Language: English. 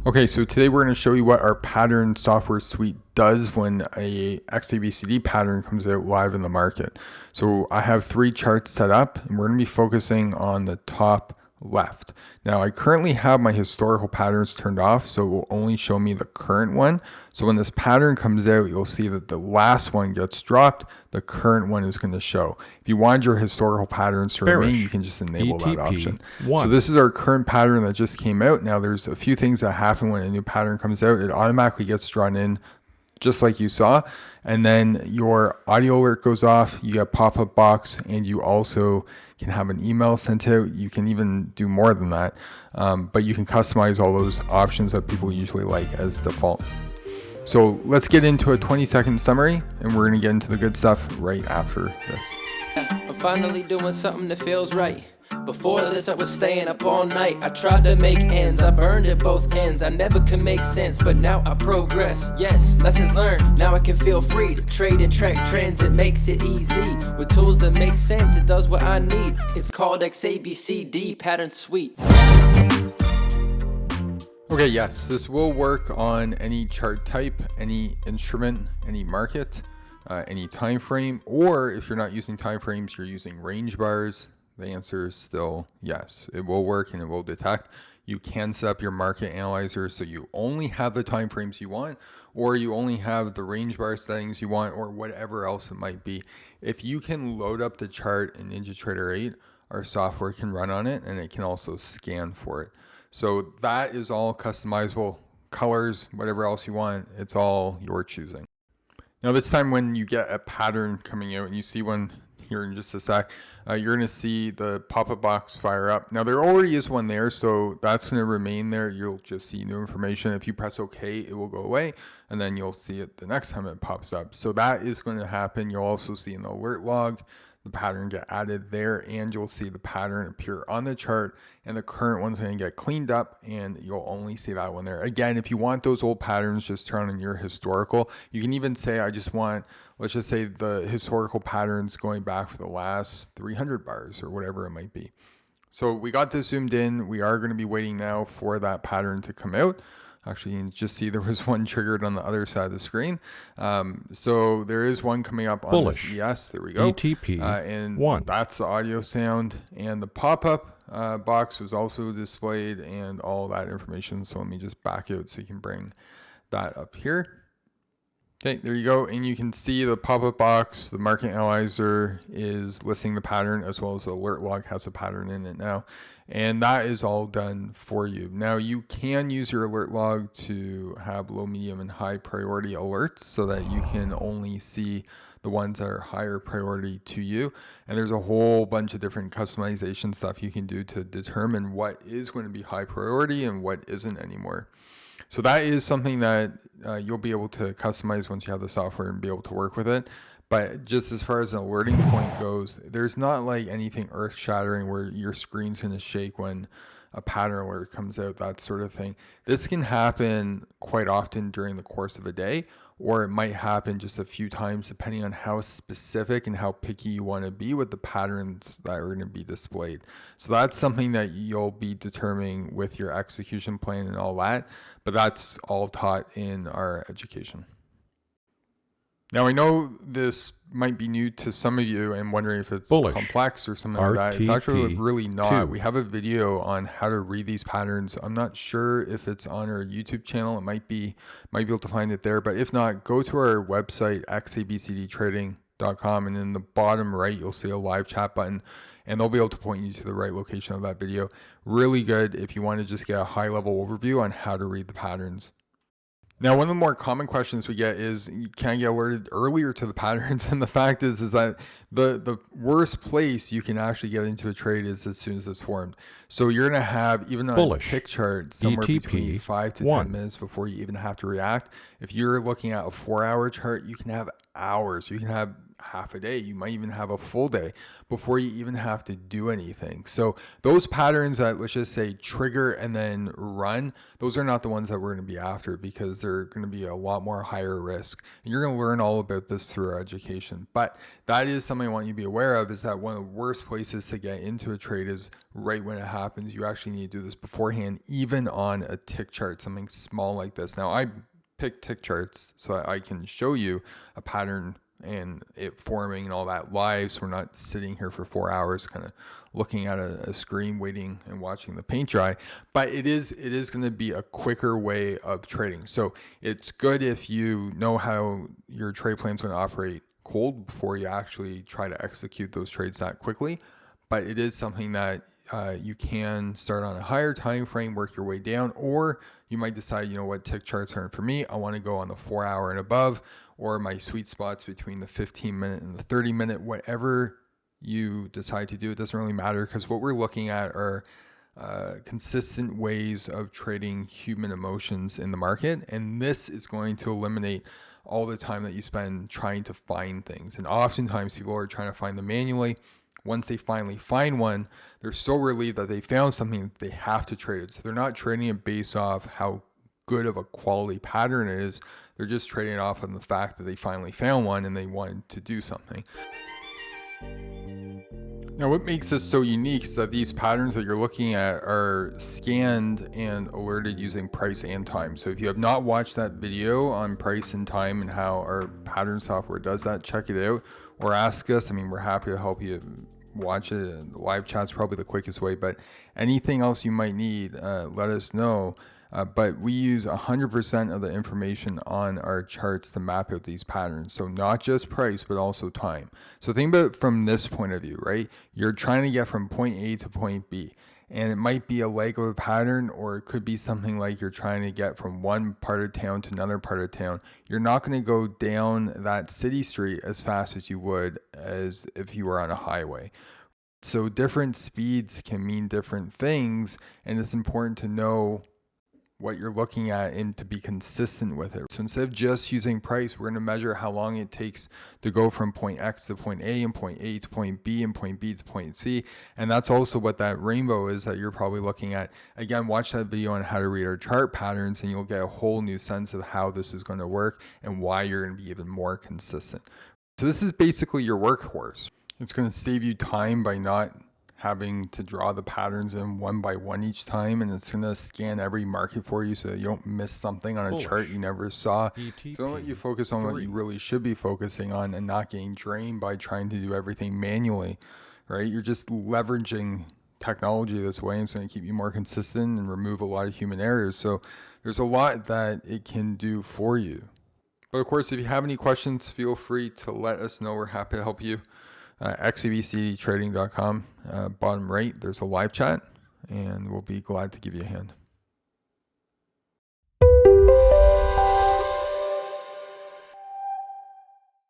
Okay, so today we're going to show you what our pattern software suite does when a XABCD pattern comes out live in the market. So I have 3 charts set up and we're going to be focusing on the top left. Now I currently have my historical patterns turned off, so it will only show me the current one. So when this pattern comes out, you'll see that the last one gets dropped, the current one is going to show. If you want your historical patterns to remain, you can just enable that option. So this is our current pattern that just came out. Now there's a few things that happen when a new pattern comes out. It automatically gets drawn in just like you saw, and then your audio alert goes off, you get pop-up box, and you also can have an email sent out. You can even do more than that, but you can customize all those options that people usually like as default. So let's get into a 20-second summary, and we're going to get into the good stuff right after this. I'm finally doing something that feels right. Before this I was staying up all night. I tried to make ends, I burned at both ends. I never could make sense, but now I progress. Yes, lessons learned, now I can feel free to trade and track trends. It makes it easy, with tools that make sense. It does what I need, it's called XABCD Pattern Suite. Okay, yes, this will work on any chart type, any instrument, any market, any time frame, or if you're not using time frames, you're using range bars. The answer is still yes. It will work and it will detect. You can set up your market analyzer so you only have the time frames you want, or you only have the range bar settings you want, or whatever else it might be. If you can load up the chart in NinjaTrader 8, our software can run on it and it can also scan for it. So that is all customizable. Colors, whatever else you want, it's all your choosing. Now this time when you get a pattern coming out and you see one here in just a sec, you're going to see the pop-up box fire up. Now there already is one there, so that's going to remain there. You'll just see new information. If you press OK, it will go away, and then you'll see it the next time it pops up. So that is going to happen. You'll also see in the alert log the pattern get added there, and you'll see the pattern appear on the chart, and the current one's going to get cleaned up, and you'll only see that one there. Again, if you want those old patterns, just turn on your historical. You can even say, I just want, let's just say the historical patterns going back for the last 300 bars or whatever it might be. So we got this zoomed in. We are going to be waiting now for that pattern to come out. Actually, you can just see there was one triggered on the other side of the screen. So there is one coming up on this ES. There we go. ETP and that's the audio sound. And the pop-up box was also displayed and all that information. So let me just back out so you can bring that up here. Okay, there you go. And you can see the pop-up box, the market analyzer is listing the pattern, as well as the alert log has a pattern in it now. And that is all done for you. Now you can use your alert log to have low, medium, and high priority alerts so that you can only see the ones that are higher priority to you. And there's a whole bunch of different customization stuff you can do to determine what is going to be high priority and what isn't anymore. So that is something that you'll be able to customize once you have the software and be able to work with it. But just as far as an alerting point goes, there's not like anything earth shattering where your screen's going to shake when a pattern alert comes out, that sort of thing. This can happen quite often during the course of a day, or it might happen just a few times depending on how specific and how picky you want to be with the patterns that are going to be displayed. So that's something that you'll be determining with your execution plan and all that, but that's all taught in our education. Now I know this might be new to some of you and wondering if it's complex or something like that. It's actually really not. We have a video on how to read these patterns. I'm not sure if it's on our YouTube channel. It might be able to find it there, but if not, go to our website, XABCDtrading.com, and in the bottom right, you'll see a live chat button, and they'll be able to point you to the right location of that video. Really good if you want to just get a high level overview on how to read the patterns. Now, one of the more common questions we get is, can I get alerted earlier to the patterns? And the fact is that the worst place you can actually get into a trade is as soon as it's formed. So you're going to have, even on a tick chart, somewhere between 5 to 10 minutes before you even have to react. If you're looking at a 4-hour chart, you can have hours. You can have half a day. You might even have a full day before you even have to do anything. So those patterns that, let's just say, trigger and then run, those are not the ones that we're going to be after, because they're going to be a lot more higher risk. And you're going to learn all about this through our education. But that is something I want you to be aware of, is that one of the worst places to get into a trade is right when it happens. You actually need to do this beforehand, even on a tick chart, something small like this. Now, I pick tick charts so I can show you a pattern and it forming and all that live, so we're not sitting here for 4 hours kind of looking at a screen waiting and watching the paint dry. But it is going to be a quicker way of trading. So it's good if you know how your trade plan is going to operate cold before you actually try to execute those trades that quickly. But it is something that you can start on a higher time frame, work your way down, or you might decide, you know what, tick charts aren't for me. I want to go on the 4 hour and above, or my sweet spots between the 15-minute and the 30-minute. Whatever you decide to do, it doesn't really matter, because what we're looking at are consistent ways of trading human emotions in the market, and this is going to eliminate all the time that you spend trying to find things. And oftentimes people are trying to find them manually. Once they finally find one, they're so relieved that they found something that they have to trade it. So they're not trading it based off how good of a quality pattern it is. They're just trading it off on the fact that they finally found one and they wanted to do something. Now, what makes this so unique is that these patterns that you're looking at are scanned and alerted using price and time. So if you have not watched that video on price and time and how our pattern software does that, check it out or ask us. I mean, we're happy to help you watch it. The live chat's probably the quickest way, but anything else you might need, let us know. But we use 100% of the information on our charts to map out these patterns. So not just price, but also time. So think about it from this point of view, right? You're trying to get from point A to point B. And it might be a leg of a pattern, or it could be something like you're trying to get from one part of town to another part of town. You're not going to go down that city street as fast as you would as if you were on a highway. So different speeds can mean different things, and it's important to know what you're looking at and to be consistent with it. So instead of just using price, we're going to measure how long it takes to go from point X to point A, and point A to point B, and point B to point C. And that's also what that rainbow is that you're probably looking at. Again, watch that video on how to read our chart patterns, and you'll get a whole new sense of how this is going to work and why you're going to be even more consistent. So this is basically your workhorse. It's going to save you time by not having to draw the patterns in one by one each time, and it's going to scan every market for you so that you don't miss something on a chart you never saw. So don't let you focus on what you really should be focusing on and not getting drained by trying to do everything manually, right? You're just leveraging technology this way, and it's going to keep you more consistent and remove a lot of human errors. So there's a lot that it can do for you. But of course, if you have any questions, feel free to let us know. We're happy to help you. XABCDtrading.com, bottom right, there's a live chat, and we'll be glad to give you a hand.